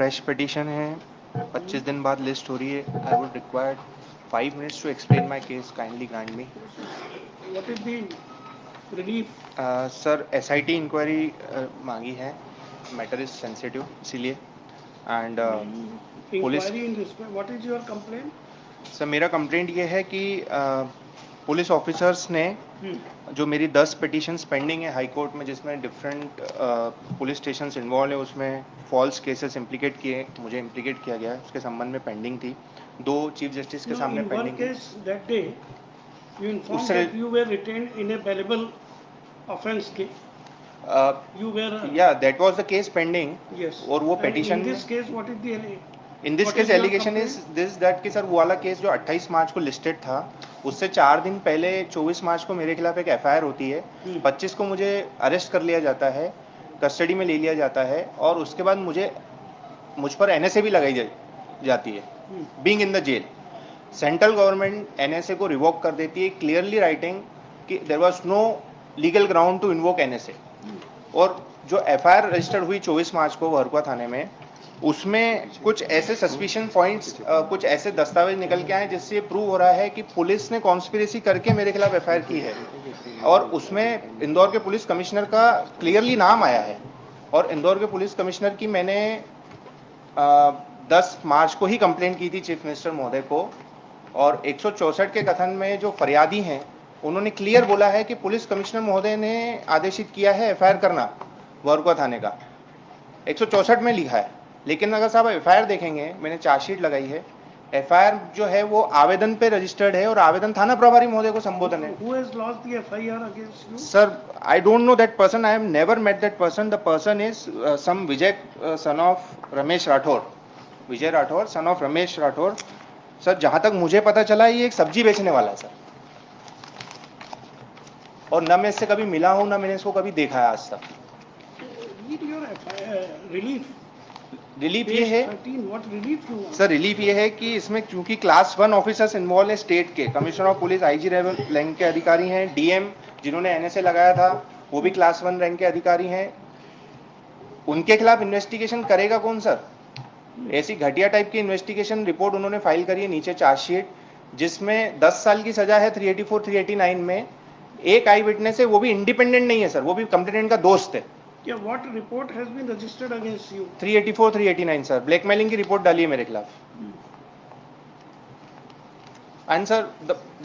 Fresh petition है, 25 दिन बाद लिस्ट हो रही है। I would required 5 minutes to explain my case. Kindly grant me. What is the relief? Sir SIT inquiry मांगी है, मैटर इज सेंसिटिव इसीलिए। And police Inquiry in respect. What is your complaint? Sir मेरा complaint ये है कि police officers ने जो मेरी 10 पिटीशंस पेंडिंग है हाई कोर्ट में, जिसमें डिफरेंट पुलिस स्टेशंस इन्वॉल्व है, उसमें फॉल्स केसेस इम्प्लीकेट किए, मुझे इम्प्लीकेट किया गया, उसके संबंध में पेंडिंग थी। 2 चीफ जस्टिस के सामने In one pending case that day, you informed उससे that you were retained in a bailable offence case. You were. या that was the case pending. Yes. और वो And petition in this case, what is the? In this what case is your allegation is complaint? This that कि sir वो वाला case जो 28 मार्च को listed था, उससे 4 दिन पहले 24 मार्च को मेरे खिलाफ एक एफआईआर होती है। 25 को मुझे अरेस्ट कर लिया जाता है, कस्टडी में ले लिया जाता है, और उसके बाद मुझ पर एनएसए भी लगाई जाती है, being in the jail. Central government NSA को रिवोक कर देती है, क्लियरली राइटिंग कि there was no legal ground to invoke NSA. और जो एफआईआर रजिस्टर्ड हुई 24 मार्च को वरकुआ थाने में, उसमें कुछ ऐसे सस्पिशन पॉइंट्स, कुछ ऐसे दस्तावेज निकल के आए जिससे ये प्रूव हो रहा है कि पुलिस ने कॉन्स्पिरेसी करके मेरे खिलाफ एफआईआर की है। और उसमें इंदौर के पुलिस कमिश्नर का क्लियरली नाम आया है। और इंदौर के पुलिस कमिश्नर की मैंने 10 मार्च को ही कंप्लेंट की थी चीफ मिनिस्टर महोदय को। और 164 के कथन में जो फरियादी हैं, उन्होंने क्लियर बोला है कि पुलिस कमिश्नर महोदय ने आदेशित किया है एफआईआर करना वरकुआ थाने का, 164 में लिखा है। लेकिन अगर साहब एफआईआर देखेंगे, मैंने चार्जशीट लगाई है, एफआईआर जो है वो आवेदन पे रजिस्टर्ड है और आवेदन थाना प्रभारी महोदय को संबोधन है। Who has lodged the FIR against you? Sir I don't know that person, I have never met that person. The person is some Vijay son of Ramesh Rathore, Vijay Rathore son of Ramesh Rathore. Sir जहां तक मुझे पता चला ये एक सब्जी बेचने वाला है सर, और न मैं इससे कभी मिला हूं, न मैंने इसको कभी देखा है आज तक। Read your FIR relief. Relief ये है 13, what relief you want? Sir, relief ये है कि इसमें क्योंकि क्लास 1 ऑफिसर्स इन्वॉल्व है स्टेट के, commissioner of police IG rank के अधिकारी हैं, डीएम जिन्होंने एनएसए लगाया था वो भी क्लास 1 रैंक के अधिकारी हैं। उनके खिलाफ इन्वेस्टिगेशन करेगा कौन सर? ऐसी घटिया टाइप की इन्वेस्टिगेशन रिपोर्ट उन्होंने फाइल करी है नीचे चार्जशीट, जिसमें 10 साल की सजा है 384 389 में। एक आई विटनेस है, वो भी इंडिपेंडेंट नहीं है सर, वो भी कंप्लेनेंट का दोस्त है। Yeah, what report has been registered against you? 384 389 sir, blackmailing की रिपोर्ट डाली है मेरे खिलाफ। And sir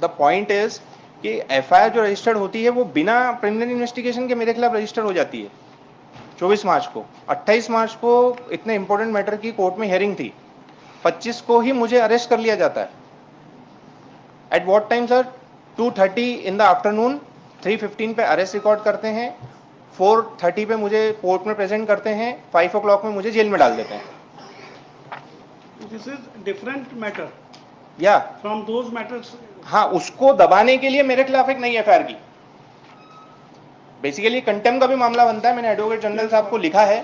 the point is कि एफआईआर जो रजिस्टर्ड होती है वो बिना प्रिलिमिनरी इन्वेस्टिगेशन के मेरे खिलाफ रजिस्टर्ड हो जाती है 24 मार्च को। 28 मार्च को इतने इंपॉर्टेंट मैटर की कोर्ट में हियरिंग थी, 25 को ही मुझे अरेस्ट कर लिया जाता है। At what time sir? 2:30 in the afternoon, 3:15 पे अरेस्ट रिकॉर्ड करते हैं, 4:30 पे मुझे कोर्ट में प्रेजेंट करते हैं, 5 o'clock में मुझे जेल में डाल देते हैं। This is different matter या from those matters. हाँ, उसको दबाने के लिए मेरे खिलाफ एक नई एफआईआर की। बेसिकली कंटेम्प्ट का भी मामला बनता है, मैंने एडवोकेट जनरल साहब को लिखा है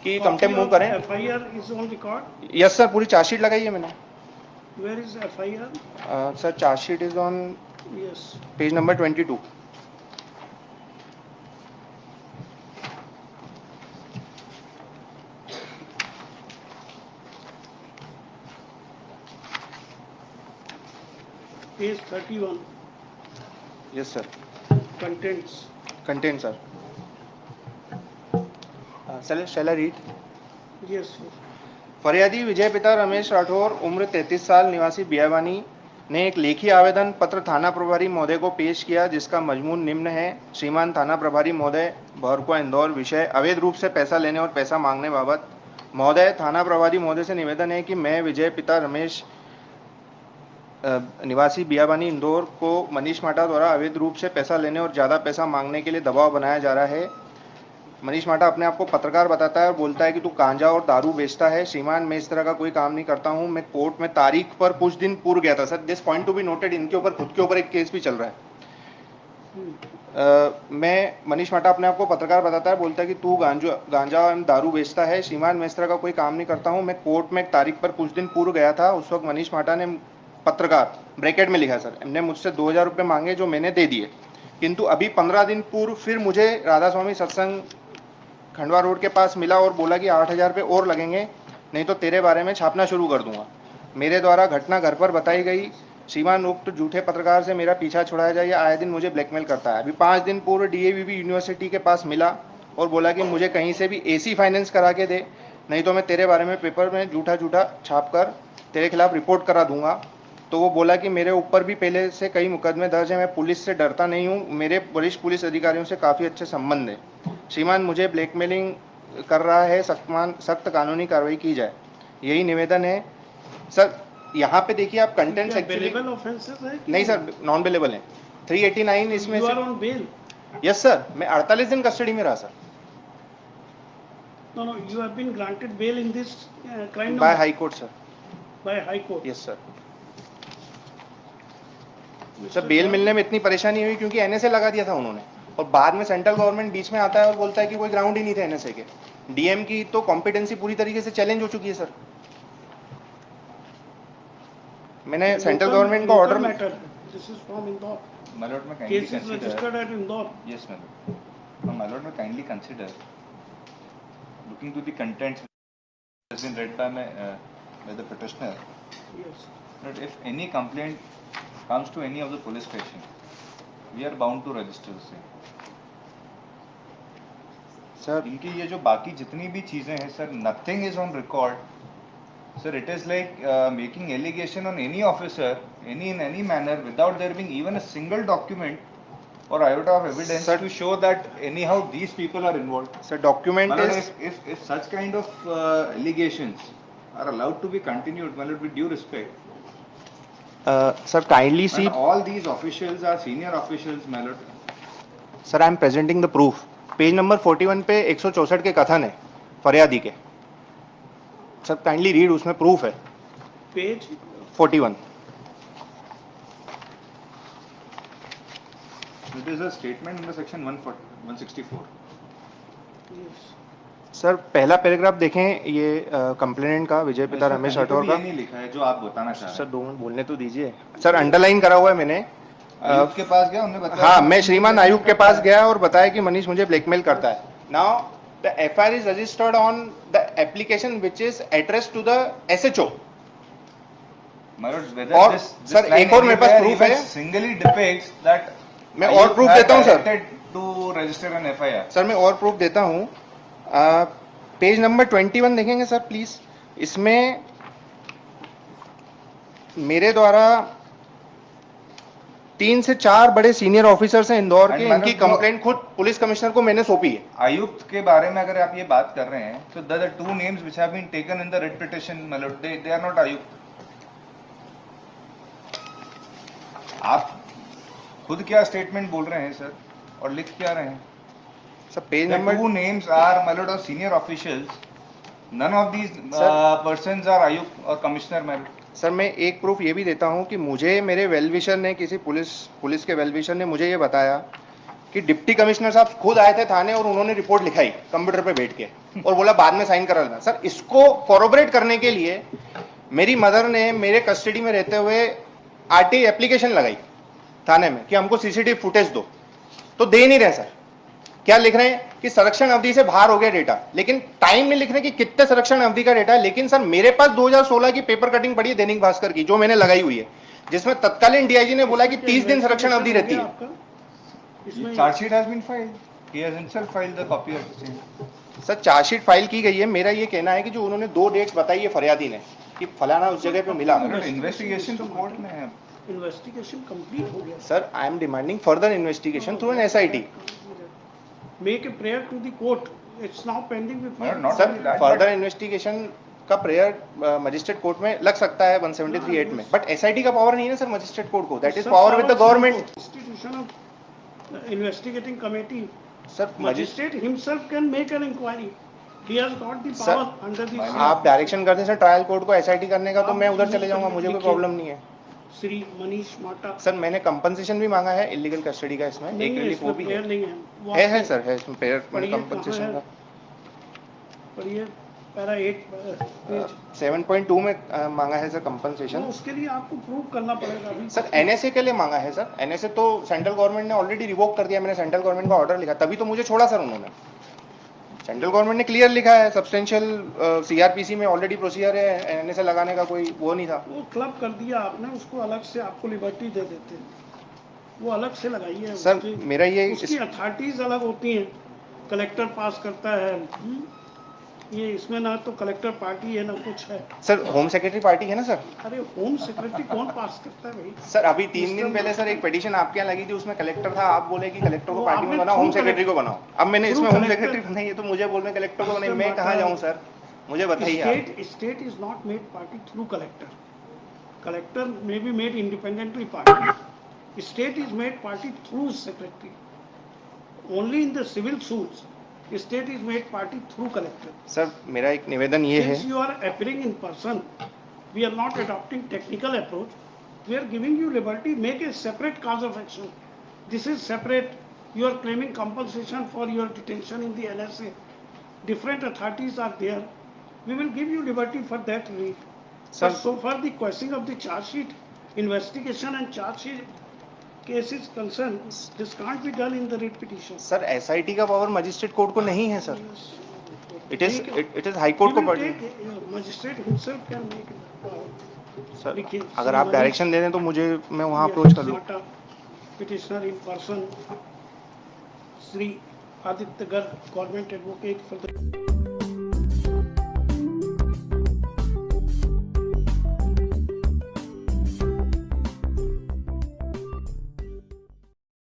कि कंटेम्प्ट मूव करें। FIR is on record. Yes sir, पूरी चार्जशीट लगाई है मैंने। Where is FIR? Sir chargesheet is on Yes. Page number 22। Page 31. यस सर। Contents. Content sir, shall I read? Yes. फरियादी विजय पिता रमेश राठौर, उम्र 33 साल, निवासी बियावानी, ने एक लेखी आवेदन पत्र थाना प्रभारी महोदय को पेश किया, जिसका मजमून निम्न है। श्रीमान थाना प्रभारी महोदय, भरकुआ इंदौर, विषय अवैध रूप से पैसा लेने और पैसा मांगने बाबत। महोदय, थाना प्रभारी महोदय से निवेदन है कि मैं विजय पिता रमेश निवासी बियाबानी इंदौर को मनीष माटा द्वारा अवैध रूप से पैसा लेने और ज़्यादा पैसा मांगने के लिए दबाव बनाया जा रहा है। मनीष माटा अपने आप को पत्रकार बताता है और बोलता है कि तू गांजा और दारू बेचता है। श्रीमान, मैं इस तरह का कोई काम नहीं करता हूं। मैं कोर्ट में तारीख पर कुछ दिन पूर्व गया था sir, this point to be noted, इनके ऊपर खुद के ऊपर एक केस भी चल रहा है। मैं मनीष माटा अपने आप को पत्रकार बताता है, बोलता है कि तू गांजा और दारू बेचता है। श्रीमान, मैं इस तरह का कोई काम नहीं करता हूं। मैं कोर्ट में एक तारीख पर कुछ दिन पूर्व गया था। उस वक्त मनीष माटा ने, पत्रकार ब्रैकेट में लिखा सर, ने मुझसे 2000 रुपये मांगे जो मैंने दे दिए, किंतु अभी 15 दिन पूर्व फिर मुझे राधा स्वामी सत्संग खंडवा रोड के पास मिला और बोला कि 8000 रुपये और लगेंगे, नहीं तो तेरे बारे में छापना शुरू कर दूंगा। मेरे द्वारा घटना घर पर बताई गई। श्रीमान उक्त झूठे पत्रकार से मेरा पीछा छुड़ाया जाए, आए दिन मुझे ब्लैकमेल करता है। अभी 5 दिन पूर्व डीएवीवी यूनिवर्सिटी के पास मिला और बोला कि मुझे कहीं से भी एसी फाइनेंस करा के दे, नहीं तो मैं तेरे बारे में पेपर में झूठा झूठा छाप कर तेरे खिलाफ रिपोर्ट करा दूंगा। तो वो बोला कि मेरे ऊपर भी पहले से कई मुकदमे दर्ज हैं, मैं पुलिस से डरता नहीं हूँ, मेरे वरिष्ठ पुलिस अधिकारियों से काफ़ी अच्छे संबंध हैं। श्रीमान मुझे ब्लैकमेलिंग कर रहा है, सख्त कानूनी कार्रवाई की जाए, यही निवेदन है सर। यहाँ पे देखिए आप कंटेंट्स एक्चुअली बेलेबल ऑफेंसेस है कि नहीं सर, नॉन बेलेबल है। 389 इसमें यू आर से ऑन बेल? यस सर, मैं 48 दिन कस्टडी में रहा sir, no no, you have been granted bail in this crime by high court sir. By high court? Yes sir. Sir bail मिलने में इतनी परेशानी हुई क्योंकि एनएसए लगा दिया था उन्होंने, और बाद में सेंट्रल गवर्नमेंट बीच में आता है और बोलता है कि कोई ग्राउंड ही नहीं थे एनएसए के। डीएम की तो कॉम्पिटेंसी पूरी तरीके से चैलेंज हो चुकी है सर। मैंने सेंट्रल गवर्नमेंट का order matter, this is from Indore, My lord, may kindly case is consider. Registered eight Indore. Yes, my lord. My lord, may kindly consider looking to the contents that has been read by the petitioner. Yes That if any complaint comes to any of the police station, we are bound to register the same. Sir. इनकी ये जो बाकी जितनी भी चीजें हैं sir, nothing is on record. Sir, it is like making allegation on any officer, in any manner, without there being even a single document or iota of evidence Sir, to show that anyhow these people are involved. Sir document My lord, is if such kind of allegations are allowed to be continued, my lord, with due respect, sir kindly C and all these officials are senior officials, my lord. Sir I am presenting the proof. Page number 41 पे 164 के कथन है फरियादी के। Sir kindly read, उसमें proof है। Page 41 It is a statement under section 164. Yes sir पहला paragraph देखें, ये कंप्लेनेंट का विजय पिता इसमें रमेश कहीं तो राठौर भी का। ये नहीं लिखा है जो आप बताना चाह सर रहे 2 मिनट बोलने तो दीजिए सर। अंडरलाइन करा हुआ है मैंने। हैं। आयुक्त के पास गया, उन्होंने बताया। हाँ, मैं श्रीमान आयुक्त के पास गया और बताया कि मनीष मुझे ब्लैकमेल करता है। Now the FIR is registered on the application which is address to the SHO. My lord, whether और this सर, line एक और मेरे पास anywhere proof है। even singly depicts that मैं Ayub और proof had देता हूं, sir. directed to register an FIR. Sir मैं और प्रूफ देता हूँ। पेज नंबर 21 देखेंगे सर प्लीज। इसमें मेरे द्वारा 3 से 4 बड़े सीनियर ऑफिसर्स हैं इंदौर And के, मैडम, इनकी जो- कंप्लेंट खुद पुलिस कमिश्नर को मैंने सौंपी है। आयुक्त के बारे में अगर आप ये बात कर रहे हैं, तो the two names which have been taken in the writ petition, my lord, they are not आयुक्त। आप खुद क्या स्टेटमेंट बोल रहे हैं सर, और लिख क्या रहे हैं? Sir page The number two names are, my lord, of senior officials. None of these Sir. persons are आयुक्त और कमिश्नर, my lord. सर मैं एक प्रूफ ये भी देता हूँ कि मुझे मेरे वेलविशर ने, किसी पुलिस के वेलविशर ने मुझे ये बताया कि डिप्टी कमिश्नर साहब खुद आए थे थाने और उन्होंने रिपोर्ट लिखाई कंप्यूटर पे बैठ के और बोला बाद में साइन करा लेना। सर इसको कॉरोबरेट करने के लिए मेरी मदर ने मेरे कस्टडी में रहते हुए आरटीआई एप्लीकेशन लगाई थाने में कि हमको सीसीटीवी फुटेज दो, तो दे नहीं रहे सर। क्या लिख रहे हैं कि संरक्षण अवधि से बाहर हो गया डेटा, लेकिन टाइम में लिख रहे हैं कि कितने संरक्षण अवधि का डेटा है। लेकिन सर मेरे पास 2016 की पेपर कटिंग पड़ी है दैनिक भास्कर की, जो मैंने लगाई हुई है, जिसमें तत्कालीन डीआईजी ने बोला कि 30 दिन संरक्षण अवधि रहती है। इसमें Charge sheet has been filed. He has himself filed the copy of the same. Sir chargesheet file की गई है। मेरा ये कहना है कि जो उन्होंने 2 डेट्स बताई है फरियादी ने कि फलाना उस जगह पे मिला। My lord, investigation तो कोर्ट में है। इन्वेस्टिगेशन कंप्लीट हो गया। Sir I am demanding further investigation through an SIT. Make a prayer to the court, it's now pending My lord, with not sir only that, further but investigation का prayer magistrate court में लग सकता है 173(8) में, but SIT का power नहीं है ना सर मजिस्ट्रेट कोर्ट को। That is power with the government. Institution of investigating committee, sir magistrate himself can make an inquiry, he has got the Sir, power under the आप direction करते हैं sir trial court को SIT करने का, तो मैं उधर चले जाऊंगा, मुझे कोई प्रॉब्लम नहीं है। श्री मनीष माटा। सर मैंने कंपनसेशन भी मांगा है इलीगल कस्टडी का, इसमें नहीं एक है, रिलीफ वो इसमें भी प्रेयर है। नहीं है। वो है आपको सर, है इसमें पेयर पढ़िए, कंपनसेशन कहाँ का। है? पढ़िए पैरा 8 पेज। 7.2 में मांगा है सर कंपनसेशन। तो उसके लिए आपको प्रूव करना पड़ेगा अभी। सर एनएसए के लिए मांगा है सर। एनएसए तो सेंट्रल गवर्नमेंट ने ऑलरेडी रिवोक कर दिया, मैंने सेंट्रल गवर्नमेंट का ऑर्डर लिखा, तभी तो मुझे छोड़ा सर उन्होंने। सेंट्रल गवर्नमेंट ने क्लियर लिखा है, सब्सटेंशियल सीआरपीसी में ऑलरेडी प्रोसीजर है, एनएसए लगाने का कोई वो नहीं था। वो क्लब कर दिया आपने, उसको अलग से आपको लिबर्टी दे देते हैं, वो अलग से लगाइए। सर मेरा ये उसकी अथॉरिटीज अलग होती हैं, कलेक्टर पास करता है। ये इसमें ना तो कलेक्टर पार्टी है ना कुछ है। सर होम सेक्रेटरी पार्टी है ना सर। अरे होम सेक्रेटरी कौन पास करता है भाई? सर अभी 3 दिन पहले सर एक पिटीशन आपके यहाँ लगी थी, उसमें कलेक्टर था, आप बोले कि कलेक्टर को वो पार्टी में आपने बनाओ, through होम सेक्रेटरी को बनाओ। अब मैंने through इसमें होम collector- सेक्रेटरी बनाई है तो मुझे बोल रहे कलेक्टर को बनाई, Mr. मैं कहाँ Mata- जाऊँ सर, मुझे बताइए आप। State is not made party through collector. Collector may be made independently party. State is made party through secretary. Only in the civil suits, state is made party through collector. Sir मेरा एक निवेदन ये है, Since you are appearing in person, we are not adopting technical approach. We are giving you liberty, make a separate cause of action. This is separate. You are claiming compensation for your detention in the NSA. Different authorities are there. We will give you liberty for that relief. Sir- But so far the questioning of the charge sheet, investigation and charge sheet case is concerned, this can't be done in the writ petition. Sir SIT का power magistrate court को नहीं है sir, it is high We court को will party. take, magistrate himself can make sir Because अगर आप somebody- direction दे दें तो मुझे मैं वहाँ अप्रोच कर लूँ। Mata petitioner in person, Sri Aditya Garg, government advocate for the